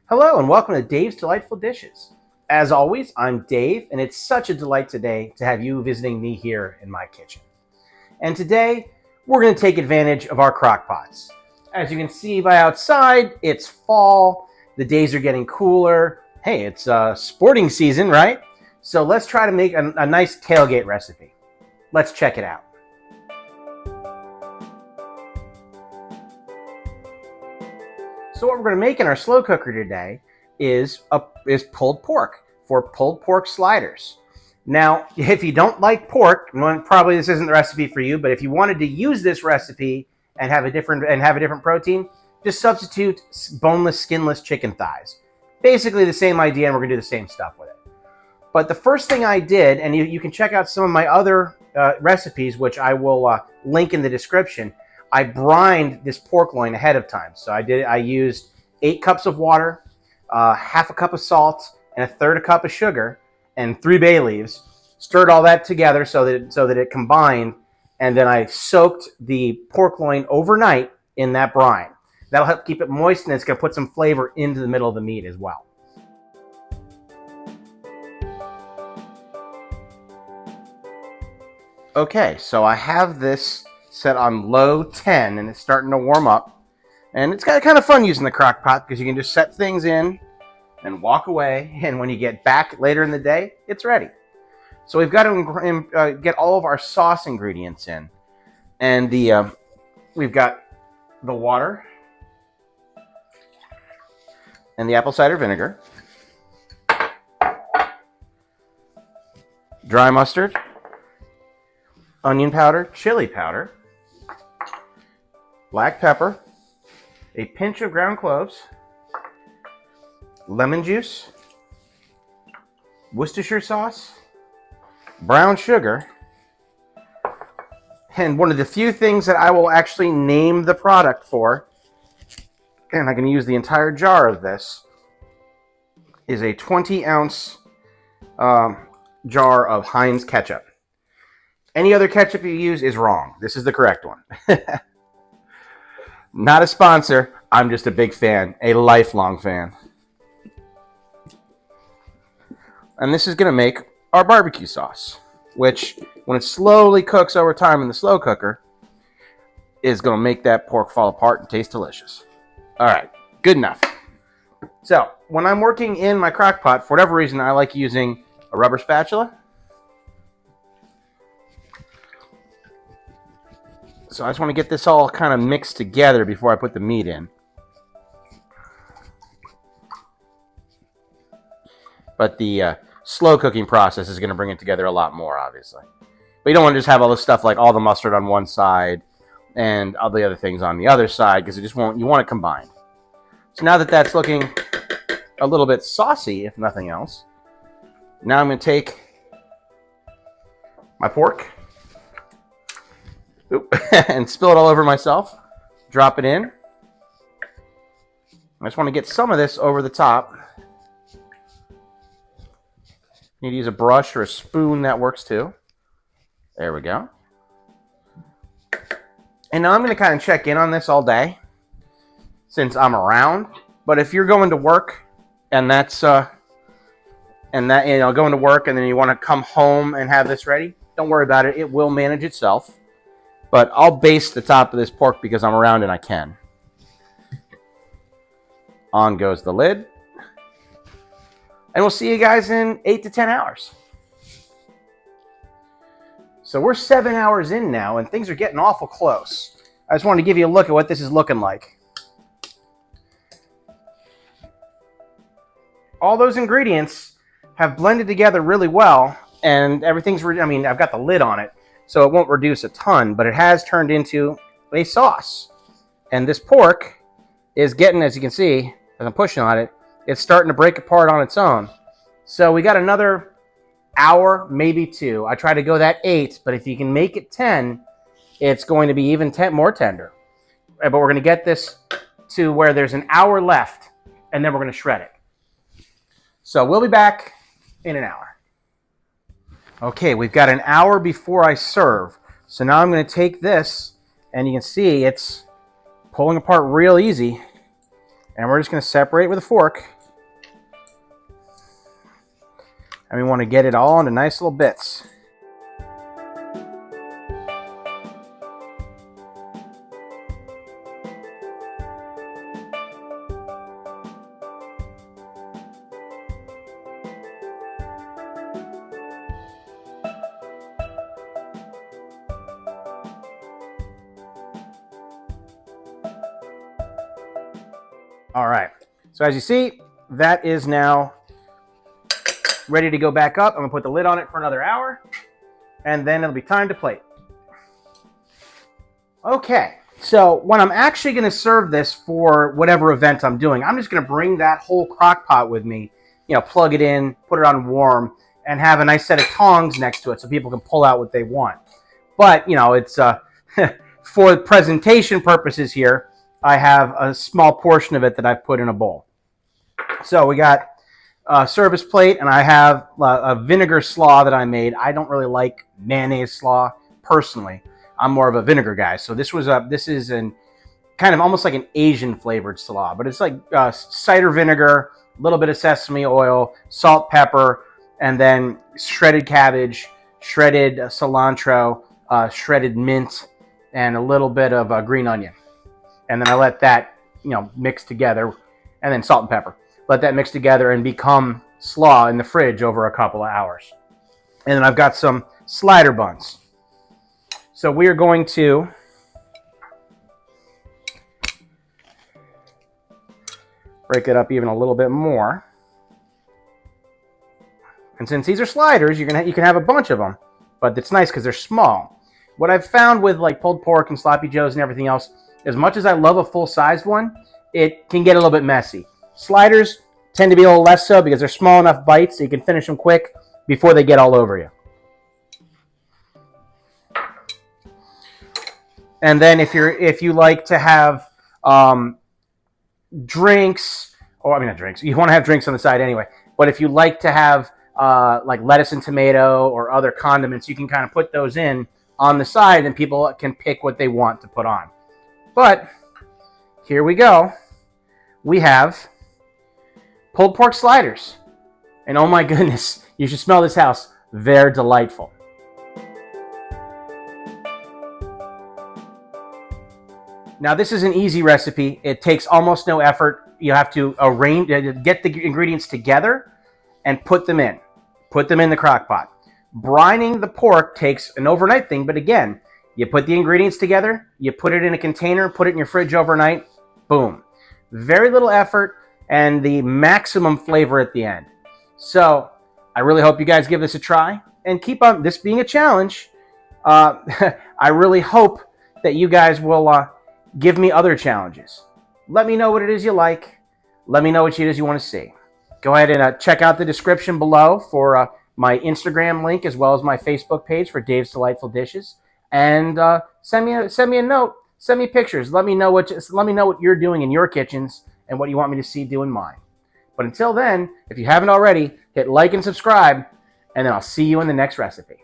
Hello and welcome to Dave's Delightful Dishes. As always, I'm Dave, and it's such a delight today to have you visiting me here in my kitchen. And today, we're going to take advantage of our crock pots. As you can see by outside, it's fall, the days are getting cooler. Hey, it's sporting season, right? So let's try to make a nice tailgate recipe. Let's check it out. So what we're going to make in our slow cooker today is pulled pork for pulled pork sliders. Now, if you don't like pork, probably this isn't the recipe for you, but if you wanted to use this recipe and have a different protein, just substitute boneless, skinless chicken thighs. Basically the same idea, and we're going to do the same stuff with it. But the first thing I did, and you can check out some of my other recipes, which I will link in the description, I brined this pork loin ahead of time. So I used 8 cups of water, half a cup of salt, and a third a cup of sugar, and 3 bay leaves. Stirred all that together so that it combined, and then I soaked the pork loin overnight in that brine. That'll help keep it moist, and it's going to put some flavor into the middle of the meat as well. Okay, so I have this set on low 10, and it's starting to warm up. And it's kind of fun using the crock pot because you can just set things in and walk away, and when you get back later in the day, it's ready. So we've got to get all of our sauce ingredients in. And we've got the water and the apple cider vinegar, dry mustard, onion powder, chili powder, black pepper, a pinch of ground cloves, lemon juice, Worcestershire sauce, brown sugar, and one of the few things that I will actually name the product for, and I'm going to use the entire jar of this, is a 20-ounce jar of Heinz ketchup. Any other ketchup you use is wrong. This is the correct one. Not a sponsor. I'm just a big fan, a lifelong fan. And this is going to make our barbecue sauce, which, when it slowly cooks over time in the slow cooker, is going to make that pork fall apart and taste delicious. All right, good enough. So, when I'm working in my crock pot, for whatever reason, I like using a rubber spatula. So I just want to get this all kind of mixed together before I put the meat in. But the slow cooking process is going to bring it together a lot more, obviously. But you don't want to just have all this stuff like all the mustard on one side and all the other things on the other side, because you want it combined. So now that that's looking a little bit saucy, if nothing else, now I'm going to take my pork and spill it all over myself. Drop it in. I just want to get some of this over the top. You need to use a brush or a spoon, that works too. There we go. And now I'm going to kind of check in on this all day since I'm around. But if you're going to work and going to work and then you want to come home and have this ready, don't worry about it. It will manage itself. But I'll baste the top of this pork because I'm around and I can. On goes the lid. And we'll see you guys in 8 to 10 hours. So we're 7 hours in now, and things are getting awful close. I just wanted to give you a look at what this is looking like. All those ingredients have blended together really well, and everything's, I've got the lid on it, so it won't reduce a ton, but it has turned into a sauce. And this pork is getting, as you can see, as I'm pushing on it, it's starting to break apart on its own. So we got another hour, maybe 2. I try to go that 8, but if you can make it 10, it's going to be even more tender. But we're going to get this to where there's an hour left, and then we're going to shred it. So we'll be back in an hour. Okay, we've got an hour before I serve. So now I'm going to take this, and you can see it's pulling apart real easy. And we're just going to separate with a fork. And we want to get it all into nice little bits. All right, so as you see, that is now ready to go back up. I'm gonna put the lid on it for another hour, and then it'll be time to plate. Okay, so when I'm actually gonna serve this for whatever event I'm doing, I'm just gonna bring that whole crock pot with me, plug it in, put it on warm, and have a nice set of tongs next to it so people can pull out what they want. But, it's for presentation purposes here, I have a small portion of it that I've put in a bowl. So we got a service plate, and I have a vinegar slaw that I made. I don't really like mayonnaise slaw personally. I'm more of a vinegar guy. So this is an kind of almost like an Asian flavored slaw, but it's like cider vinegar, a little bit of sesame oil, salt, pepper, and then shredded cabbage, shredded cilantro, shredded mint, and a little bit of green onion. And then I let that, mix together, and then salt and pepper. Let that mix together and become slaw in the fridge over a couple of hours. And then I've got some slider buns. So we are going to break it up even a little bit more. And since these are sliders, you can have a bunch of them, but it's nice because they're small. What I've found with like pulled pork and sloppy joes and everything else, as much as I love a full-sized one, it can get a little bit messy. Sliders tend to be a little less so because they're small enough bites so you can finish them quick before they get all over you. And then if you like to have drinks, or I mean not drinks, you want to have drinks on the side anyway, but if you like to have like lettuce and tomato or other condiments, you can kind of put those in on the side and people can pick what they want to put on. But here we go. We have pulled pork sliders. And oh my goodness, you should smell this house. They're delightful. Now this is an easy recipe. It takes almost no effort. You have to get the ingredients together and put them in. Put them in the crock pot. Brining the pork takes an overnight thing, but again, you put the ingredients together, you put it in a container, put it in your fridge overnight, boom. Very little effort and the maximum flavor at the end. So I really hope you guys give this a try and keep on this being a challenge. I really hope that you guys will give me other challenges. Let me know what it is you like. Let me know what it is you want to see. Go ahead and check out the description below for my Instagram link as well as my Facebook page for Dave's Delightful Dishes. And send me a note. Send me pictures. Let me know what you're doing in your kitchens and what you want me to see do in mine. But until then, if you haven't already, hit like and subscribe, and then I'll see you in the next recipe.